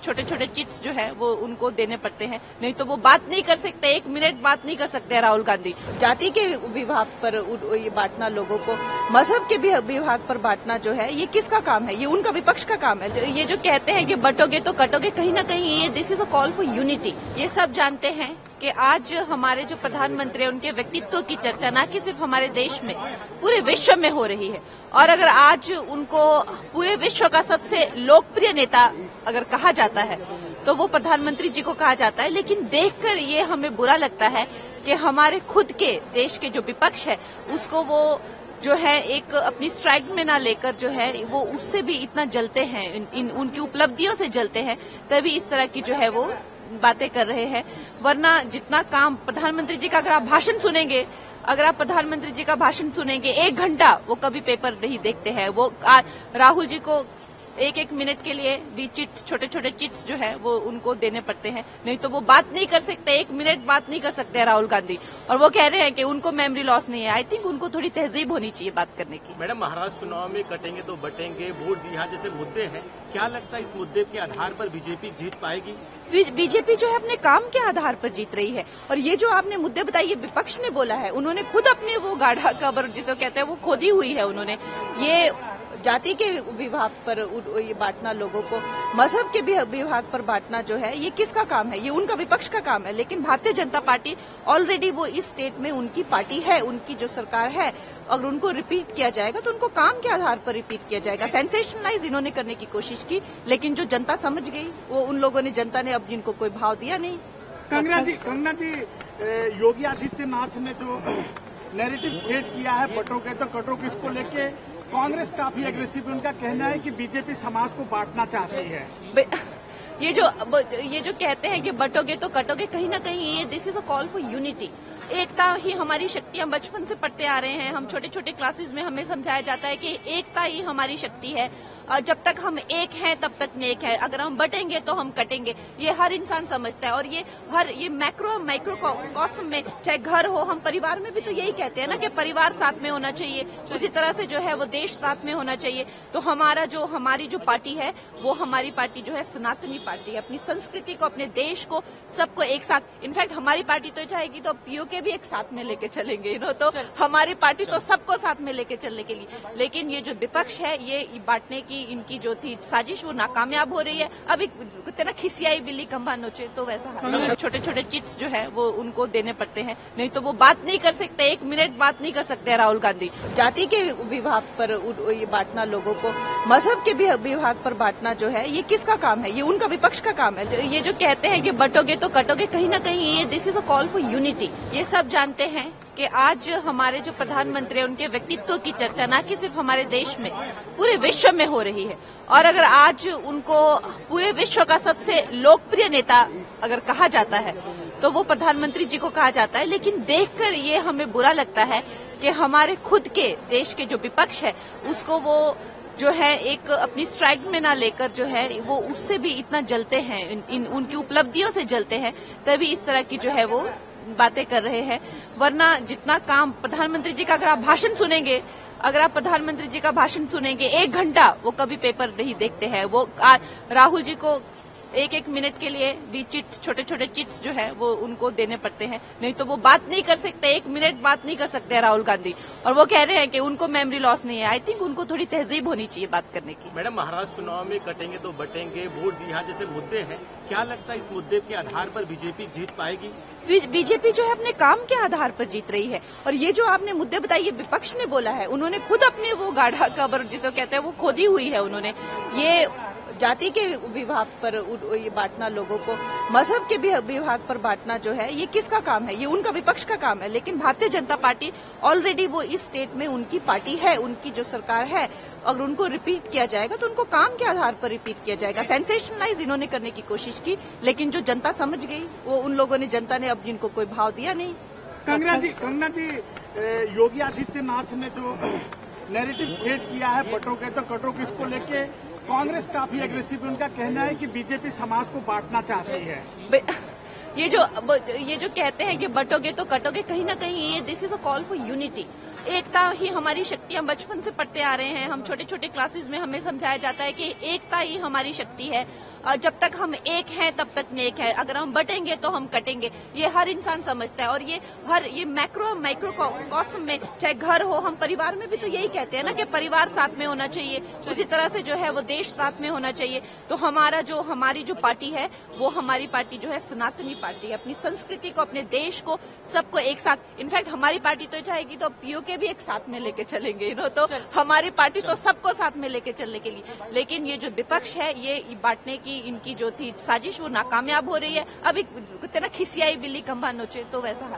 छोटे छोटे चिट्स जो है वो उनको देने पड़ते हैं, नहीं तो वो बात नहीं कर सकते, 1 मिनट बात नहीं कर सकते राहुल गांधी। जाति के विभाग पर ये बांटना, लोगों को मजहब के विभाग पर बांटना जो है, ये किसका काम है? ये उनका विपक्ष का काम है। ये जो कहते हैं कि बटोगे तो कटोगे, कहीं ना कहीं ये this is a call for unity. ये सब जानते हैं कि आज हमारे जो प्रधानमंत्री हैं उनके व्यक्तित्व की चर्चा न कि सिर्फ हमारे देश में, पूरे विश्व में हो रही है। और अगर आज उनको पूरे विश्व का सबसे लोकप्रिय नेता अगर कहा जाता है तो वो प्रधानमंत्री जी को कहा जाता है। लेकिन देखकर ये हमें बुरा लगता है कि हमारे खुद के देश के जो विपक्ष है उसको वो जो है एक अपनी स्ट्राइक में ना लेकर जो है वो उससे भी इतना जलते हैं, उनकी उपलब्धियों से जलते हैं, तभी इस तरह की जो है वो बातें कर रहे हैं। वरना जितना काम प्रधानमंत्री जी का अगर आप भाषण सुनेंगे, एक घंटा वो कभी पेपर नहीं देखते हैं। वो राहुल जी को एक मिनट के लिए भी छोटे छोटे चिट्स जो है वो उनको देने पड़ते हैं, नहीं तो वो बात नहीं कर सकते, 1 मिनट बात नहीं कर सकते राहुल गांधी। और वो कह रहे हैं कि उनको मेमोरी लॉस नहीं है। आई थिंक उनको थोड़ी तहजीब होनी चाहिए बात करने की। मैडम, महाराष्ट्र चुनाव में कटेंगे तो बटेंगे, वोट जिहाद जैसे मुद्दे हैं, क्या लगता है इस मुद्दे के आधार पर बीजेपी जीत पाएगी? बीजेपी जो है अपने काम के आधार पर जीत रही है। और ये जो आपने मुद्दे बताए, ये विपक्ष ने बोला है, उन्होंने खुद अपने वो गाढ़ा कब्र जिसे कहते हैं वो खोदी हुई है उन्होंने। ये जाति के विभाग पर ये बांटना, लोगों को मजहब के विभाग पर बांटना जो है, ये किसका काम है? ये उनका विपक्ष का काम है। लेकिन भारतीय जनता पार्टी ऑलरेडी वो इस स्टेट में उनकी पार्टी है, उनकी जो सरकार है, अगर उनको रिपीट किया जाएगा तो उनको काम के आधार पर रिपीट किया जाएगा। सेंसेशनलाइज इन्होंने करने की कोशिश की, लेकिन जो जनता समझ गई वो उन लोगों ने, जनता ने अब जिनको कोई भाव दिया नहीं। कंगना जी, योगी आदित्यनाथ ने जो नैरेटिव सेट किया है बटोगे तो कटोगे, इसको लेके कांग्रेस काफी एग्रेसिव, उनका कहना है कि बीजेपी समाज को बांटना चाहती है। ये जो कहते हैं कि बटोगे तो कटोगे, कहीं ना कहीं ये this is a call for unity. एकता ही हमारी शक्ति। हम बचपन से पढ़ते आ रहे हैं, हम छोटे छोटे क्लासेस में हमें समझाया जाता है कि एकता ही हमारी शक्ति है। जब तक हम एक हैं तब तक नेक है, अगर हम बटेंगे तो हम कटेंगे। ये हर इंसान समझता है। और ये माइक्रो कॉस्म में, चाहे घर हो, हम परिवार में भी तो यही कहते हैं ना कि परिवार साथ में होना चाहिए। उसी तरह से जो है वो देश साथ में होना चाहिए। तो हमारी जो पार्टी है वो हमारी पार्टी जो है सनातनी पार्टी है, अपनी संस्कृति को, अपने देश को, सबको एक साथ। इनफैक्ट हमारी पार्टी तो चाहेगी तो पीओके भी एक साथ में लेके चलेंगे, तो हमारी पार्टी तो सबको साथ में लेके चलने के लिए। लेकिन ये जो विपक्ष है, ये बांटने की इनकी जो थी साजिश, वो नाकामयाब हो रही है। अभी कहते ना खिसियाई बिल्ली खंभा नोचे, तो वैसा छोटे छोटे चिट्स जो है वो उनको देने पड़ते हैं, नहीं तो वो बात नहीं कर सकते, 1 मिनट बात नहीं कर सकते राहुल गांधी। जाति के विभाग पर ये बांटना, लोगों को मजहब के विभाग पर बांटना जो है, ये किसका काम है? ये उनका विपक्ष का काम है। ये जो कहते हैं कि बटोगे तो कटोगे, कहीं ना कहीं ये this is a call for unity. ये सब जानते हैं कि आज हमारे जो प्रधानमंत्री हैं उनके व्यक्तित्व की चर्चा न कि सिर्फ हमारे देश में, पूरे विश्व में हो रही है। और अगर आज उनको पूरे विश्व का सबसे लोकप्रिय नेता अगर कहा जाता है तो वो प्रधानमंत्री जी को कहा जाता है। लेकिन देखकर ये हमें बुरा लगता है कि हमारे खुद के देश के जो विपक्ष है उसको वो जो है एक अपनी स्ट्राइक में ना लेकर जो है वो उससे भी इतना जलते हैं, उनकी उपलब्धियों से जलते हैं, तभी इस तरह की जो है वो बातें कर रहे हैं। वरना जितना काम प्रधानमंत्री जी का अगर आप भाषण सुनेंगे, एक घंटा वो कभी पेपर नहीं देखते हैं। वो राहुल जी को एक मिनट के लिए भी छोटे छोटे चिट्स जो है वो उनको देने पड़ते हैं, नहीं तो वो बात नहीं कर सकते, 1 मिनट बात नहीं कर सकते राहुल गांधी। और वो कह रहे हैं कि उनको मेमोरी लॉस नहीं है। आई थिंक उनको थोड़ी तहजीब होनी चाहिए बात करने की। मैडम, महाराष्ट्र चुनाव में कटेंगे तो बटेंगे, वोट जिहाद जैसे मुद्दे हैं, क्या लगता है इस मुद्दे के आधार पर बीजेपी जीत पाएगी? बीजेपी जो है अपने काम के आधार पर जीत रही है। और ये जो आपने मुद्दे बताए, ये विपक्ष ने बोला है, उन्होंने खुद अपने वो गाढ़ा कब्र जिसे कहते हैं वो खोदी हुई है उन्होंने। ये जाति के विभाग पर ये बांटना, लोगों को मजहब के विभाग पर बांटना जो है, ये किसका काम है? ये उनका विपक्ष का काम है। लेकिन भारतीय जनता पार्टी ऑलरेडी वो इस स्टेट में उनकी पार्टी है, उनकी जो सरकार है, अगर उनको रिपीट किया जाएगा तो उनको काम के आधार पर रिपीट किया जाएगा। सेंसेशनलाइज इन्होंने करने की कोशिश की, लेकिन जो जनता समझ गई वो उन लोगों ने, जनता ने अब जिनको कोई भाव दिया नहीं। कंगना जी, योगी आदित्यनाथ ने जो नैरेटिव सेट किया है बटोगे तो कटोगे, इसको लेके कांग्रेस काफी एग्रेसिव, उनका कहना है कि बीजेपी समाज को बांटना चाहती है। ये जो कहते हैं कि बटोगे तो कटोगे, कहीं ना कहीं ये this is a call for unity. एकता ही हमारी शक्ति। हम बचपन से पढ़ते आ रहे हैं, हम छोटे छोटे क्लासेस में हमें समझाया जाता है कि एकता ही हमारी शक्ति है। जब तक हम एक हैं तब तक नेक है, अगर हम बटेंगे तो हम कटेंगे। ये हर इंसान समझता है और ये माइक्रो कॉस्म में, चाहे घर हो, हम परिवार में भी तो यही कहते हैं ना कि परिवार साथ में होना चाहिए, उसी तरह से जो है वो देश साथ में होना चाहिए। तो हमारी जो पार्टी है वो हमारी पार्टी जो है सनातनी पार्टी है, अपनी संस्कृति को, अपने देश को, सबको एक साथ, इनफैक्ट हमारी पार्टी तो चाहेगी तो पीओके भी एक साथ में लेके चलेंगे, तो हमारी पार्टी तो सबको साथ में लेके चलने के लिए। लेकिन ये जो विपक्ष है, ये बांटने की इनकी जो थी साजिश वो नाकामयाब हो रही है। अभी कहते ना खिसियाई बिल्ली खंभा नोचे, तो वैसा